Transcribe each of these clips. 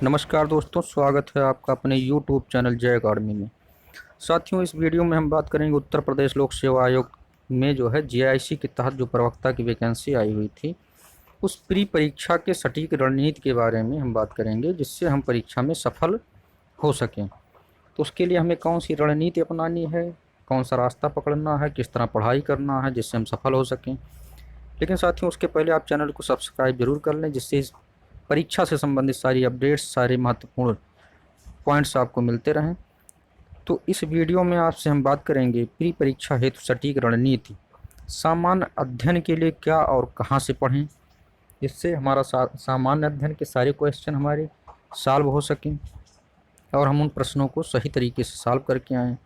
नमस्कार दोस्तों, स्वागत है आपका अपने YouTube चैनल जय अकाडमी में। साथियों, इस वीडियो में हम बात करेंगे उत्तर प्रदेश लोक सेवा आयोग में जो है जीआईसी के तहत जो प्रवक्ता की वैकेंसी आई हुई थी, उस प्री परीक्षा के सटीक रणनीति के बारे में हम बात करेंगे, जिससे हम परीक्षा में सफल हो सकें। तो उसके लिए हमें कौन सी रणनीति अपनानी है, कौन सा रास्ता पकड़ना है, किस तरह पढ़ाई करना है जिससे हम सफल हो सकें। लेकिन साथियों, उसके पहले आप चैनल को सब्सक्राइब जरूर कर लें, जिससे इस परीक्षा से संबंधित सारी अपडेट्स, सारे महत्वपूर्ण पॉइंट्स आपको मिलते रहें। तो इस वीडियो में आपसे हम बात करेंगे प्री परीक्षा हेतु सटीक रणनीति, सामान्य अध्ययन के लिए क्या और कहां से पढ़ें, जिससे हमारा सामान्य अध्ययन के सारे क्वेश्चन हमारे सॉल्व हो सकें और हम उन प्रश्नों को सही तरीके से सॉल्व करके आएँ।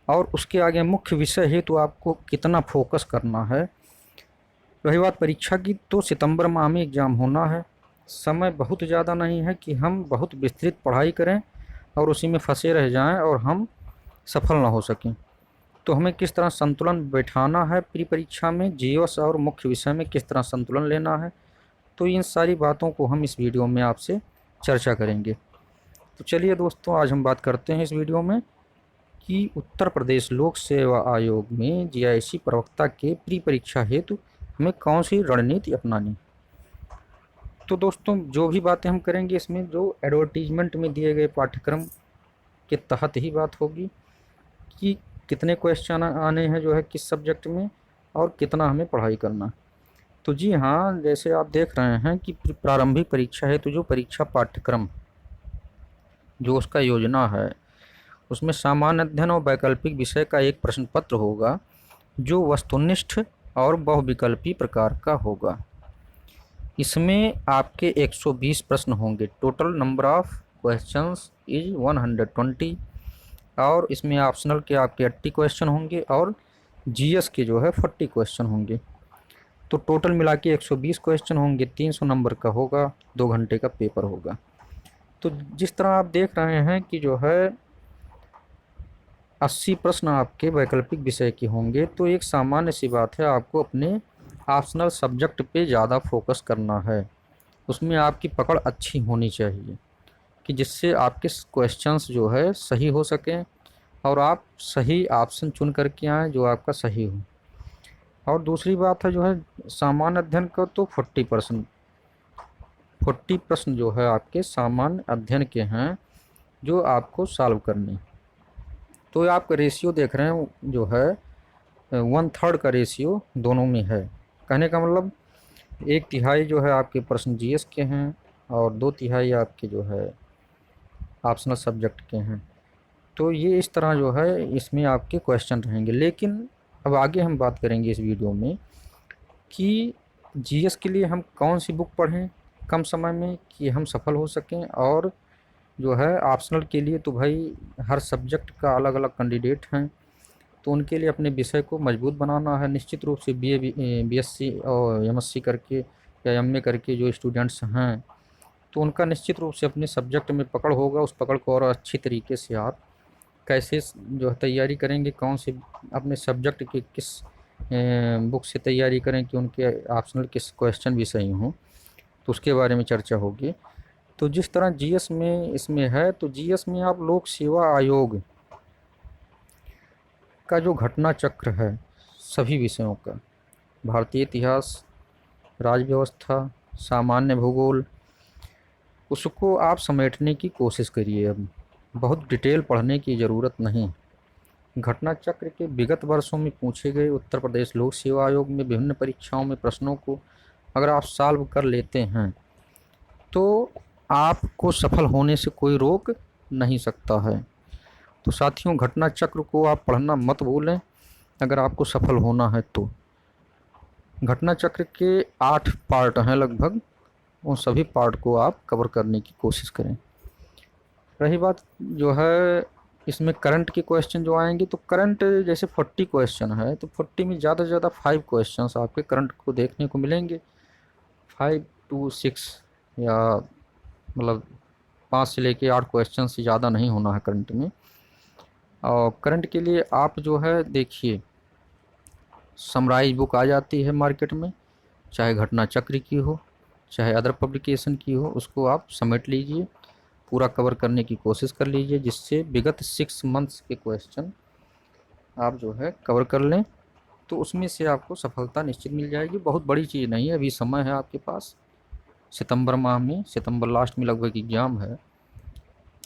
और उसके आगे मुख्य विषय हेतु आपको कितना फोकस करना है। रही बात परीक्षा की, तो सितंबर माह में एग्ज़ाम होना है। समय बहुत ज़्यादा नहीं है कि हम बहुत विस्तृत पढ़ाई करें और उसी में फंसे रह जाएं और हम सफल ना हो सकें। तो हमें किस तरह संतुलन बैठाना है प्री परीक्षा में, जीएस और मुख्य विषय में किस तरह संतुलन लेना है, तो इन सारी बातों को हम इस वीडियो में आपसे चर्चा करेंगे। तो चलिए दोस्तों, आज हम बात करते हैं इस वीडियो में कि उत्तर प्रदेश लोक सेवा आयोग में जीआईसी प्रवक्ता के प्री परीक्षा हेतु हमें कौन सी रणनीति अपनानी। तो दोस्तों, जो भी बातें हम करेंगे इसमें जो एडवर्टीजमेंट में दिए गए पाठ्यक्रम के तहत ही बात होगी कि कितने क्वेश्चन आने हैं जो है किस सब्जेक्ट में और कितना हमें पढ़ाई करना। तो जी हाँ, जैसे आप देख रहे हैं कि प्रारंभिक परीक्षा है, तो जो परीक्षा पाठ्यक्रम जो उसका योजना है, उसमें सामान्य अध्ययन और वैकल्पिक विषय का एक प्रश्न पत्र होगा जो वस्तुनिष्ठ और बहुविकल्पी प्रकार का होगा। इसमें आपके 120 प्रश्न होंगे। Total number of questions is 120 और इसमें ऑप्शनल के आपके 80 क्वेश्चन होंगे और जीएस के जो है 40 क्वेश्चन होंगे। तो टोटल मिला के 120 क्वेश्चन होंगे, 300 नंबर का होगा, 2 घंटे का पेपर होगा। तो जिस तरह आप देख रहे हैं कि जो है 80 प्रश्न आपके वैकल्पिक विषय के होंगे, तो एक सामान्य सी बात है, आपको अपने ऑप्शनल सब्जेक्ट पे ज़्यादा फोकस करना है। उसमें आपकी पकड़ अच्छी होनी चाहिए कि जिससे आपके क्वेश्चंस जो है सही हो सकें और आप सही ऑप्शन चुन करके आएँ जो आपका सही हो। और दूसरी बात है जो है सामान्य अध्ययन का, तो 40 प्रश्न जो है आपके सामान्य अध्ययन के हैं जो आपको सॉल्व करने। तो आप रेशियो देख रहे हैं जो है 1/3 का रेशियो दोनों में है। कहने का मतलब 1/3 जो है आपके प्रश्न जीएस के हैं और 2/3 आपके जो है ऑप्शनल सब्जेक्ट के हैं। तो ये इस तरह जो है इसमें आपके क्वेश्चन रहेंगे। लेकिन अब आगे हम बात करेंगे इस वीडियो में कि जीएस के लिए हम कौन सी बुक पढ़ें कम समय में कि हम सफल हो सकें, और जो है ऑप्शनल के लिए तो भाई हर सब्जेक्ट का अलग अलग कैंडिडेट हैं, तो उनके लिए अपने विषय को मजबूत बनाना है। निश्चित रूप से बीएससी और एमएससी करके या एमए करके जो स्टूडेंट्स हैं, तो उनका निश्चित रूप से अपने सब्जेक्ट में पकड़ होगा। उस पकड़ को और अच्छी तरीके से आप कैसे जो है तैयारी करेंगे, कौन से अपने सब्जेक्ट के किस बुक से तैयारी करें कि उनके ऑप्शनल किस क्वेश्चन भी सही हों, तो उसके बारे में चर्चा होगी। तो जिस तरह जीएस में इसमें है, तो जीएस में आप लोक सेवा आयोग का जो घटना चक्र है सभी विषयों का, भारतीय इतिहास, राज्य व्यवस्था, सामान्य भूगोल, उसको आप समेटने की कोशिश करिए। अब बहुत डिटेल पढ़ने की ज़रूरत नहीं। घटना चक्र के विगत वर्षों में पूछे गए उत्तर प्रदेश लोक सेवा आयोग में विभिन्न परीक्षाओं में प्रश्नों को अगर आप सॉल्व कर लेते हैं तो आपको सफल होने से कोई रोक नहीं सकता है। तो साथियों, घटना चक्र को आप पढ़ना मत भूलें अगर आपको सफल होना है तो। घटना चक्र के 8 पार्ट हैं लगभग, उन सभी पार्ट को आप कवर करने की कोशिश करें। रही बात जो है इसमें करंट के क्वेश्चन जो आएंगे, तो करंट जैसे 40 क्वेश्चन है, तो 40 में ज़्यादा से ज़्यादा 5 क्वेश्चंस आपके करंट को देखने को मिलेंगे। 5 to 6 या मतलब 5 से लेके 8 क्वेश्चन से ज़्यादा नहीं होना है करंट में। और करंट के लिए आप जो है देखिए, समराइज बुक आ जाती है मार्केट में, चाहे घटना चक्र की हो चाहे अदर पब्लिकेशन की हो, उसको आप समेट लीजिए, पूरा कवर करने की कोशिश कर लीजिए, जिससे विगत 6 मंथ्स के क्वेश्चन आप जो है कवर कर लें, तो उसमें से आपको सफलता निश्चित मिल जाएगी। बहुत बड़ी चीज़ नहीं है, अभी समय है आपके पास, सितंबर माह में, सितंबर लास्ट में लगभग एग्ज़ाम है,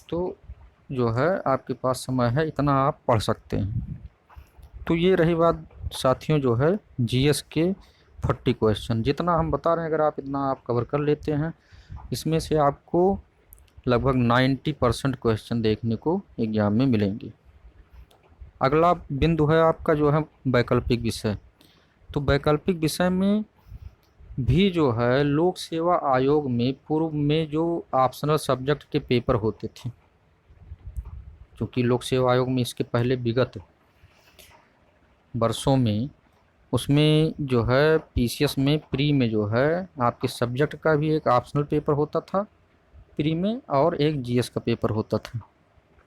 तो जो है आपके पास समय है, इतना आप पढ़ सकते हैं। तो ये रही बात साथियों जो है जीएस के 40 क्वेश्चन, जितना हम बता रहे हैं अगर आप इतना आप कवर कर लेते हैं, इसमें से आपको लगभग 90% क्वेश्चन देखने को एग्ज़ाम में मिलेंगे। अगला बिंदु है आपका जो है वैकल्पिक विषय। तो वैकल्पिक विषय में भी जो है लोक सेवा आयोग में पूर्व में जो ऑप्शनल सब्जेक्ट के पेपर होते थे, क्योंकि लोक सेवा आयोग में इसके पहले विगत वर्षों में उसमें जो है पीसीएस में प्री में जो है आपके सब्जेक्ट का भी एक ऑप्शनल पेपर होता था प्री में, और एक जीएस का पेपर होता था।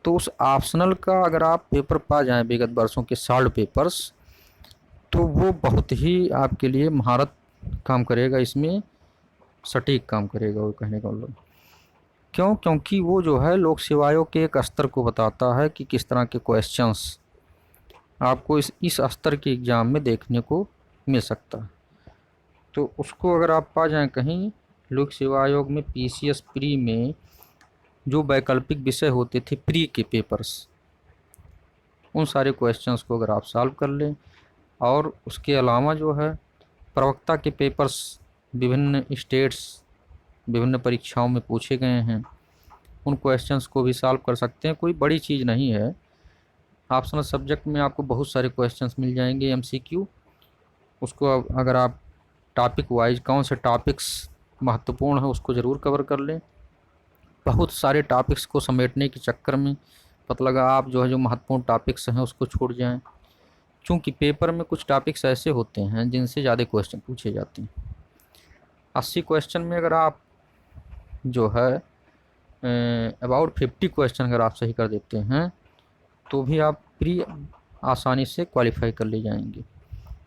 तो उस ऑप्शनल का अगर आप पेपर पा जाएं विगत वर्षों के सॉल्व पेपर्स, तो वो बहुत ही आपके लिए महारत काम करेगा, इसमें सटीक काम करेगा वो, कहने का मतलब क्यों, क्योंकि वो जो है लोक सेवा आयोग के एक स्तर को बताता है कि किस तरह के क्वेश्चंस आपको इस स्तर के एग्ज़ाम में देखने को मिल सकता है। तो उसको अगर आप पा जाएं कहीं, लोक सेवा आयोग में पीसीएस प्री में जो वैकल्पिक विषय होते थे प्री के पेपर्स, उन सारे क्वेश्चंस को अगर आप सॉल्व कर लें, और उसके अलावा जो है प्रवक्ता के पेपर्स विभिन्न स्टेट्स विभिन्न परीक्षाओं में पूछे गए हैं, उन क्वेश्चंस को भी सॉल्व कर सकते हैं। कोई बड़ी चीज़ नहीं है, ऑप्शनल सब्जेक्ट में आपको बहुत सारे क्वेश्चंस मिल जाएंगे एमसीक्यू। उसको अगर आप टॉपिक वाइज कौन से टॉपिक्स महत्वपूर्ण है उसको ज़रूर कवर कर लें। बहुत सारे टॉपिक्स को समेटने के चक्कर में पता लगा आप जो है जो महत्वपूर्ण टॉपिक्स हैं उसको छोड़ जाएं, क्योंकि पेपर में कुछ टॉपिक्स ऐसे होते हैं जिनसे ज़्यादा क्वेश्चन पूछे जाते हैं। 80 क्वेश्चन में अगर आप जो है अबाउट 50 क्वेश्चन अगर आप सही कर देते हैं, तो भी आप प्री आसानी से क्वालिफाई कर ले जाएंगे,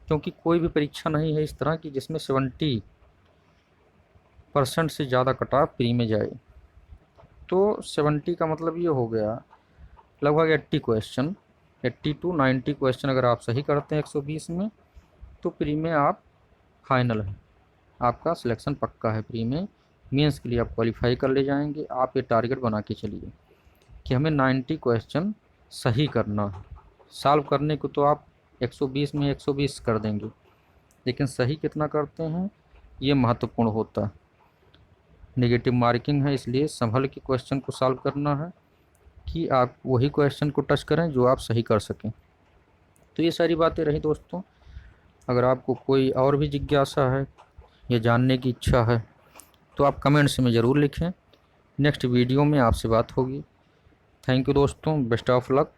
क्योंकि कोई भी परीक्षा नहीं है इस तरह की जिसमें 70% से ज़्यादा कट ऑफ प्री में जाए। तो 70 का मतलब ये हो गया लगभग 80 क्वेश्चन, 80 to 90 क्वेश्चन अगर आप सही करते हैं 120 में, तो प्री में आप फाइनल है, आपका सिलेक्शन पक्का है। प्री में मेंस के लिए आप क्वालिफाई कर ले जाएंगे। आप ये टारगेट बना के चलिए कि हमें 90 क्वेश्चन सही करना है। सॉल्व करने को तो आप 120 में 120 कर देंगे, लेकिन सही कितना करते हैं ये महत्वपूर्ण होता है। नेगेटिव मार्किंग है, इसलिए संभल के क्वेश्चन को सॉल्व करना है कि आप वही क्वेश्चन को टच करें जो आप सही कर सकें। तो ये सारी बातें रही दोस्तों। अगर आपको कोई और भी जिज्ञासा है या जानने की इच्छा है तो आप कमेंट्स में ज़रूर लिखें। नेक्स्ट वीडियो में आपसे बात होगी। थैंक यू दोस्तों, बेस्ट ऑफ लक।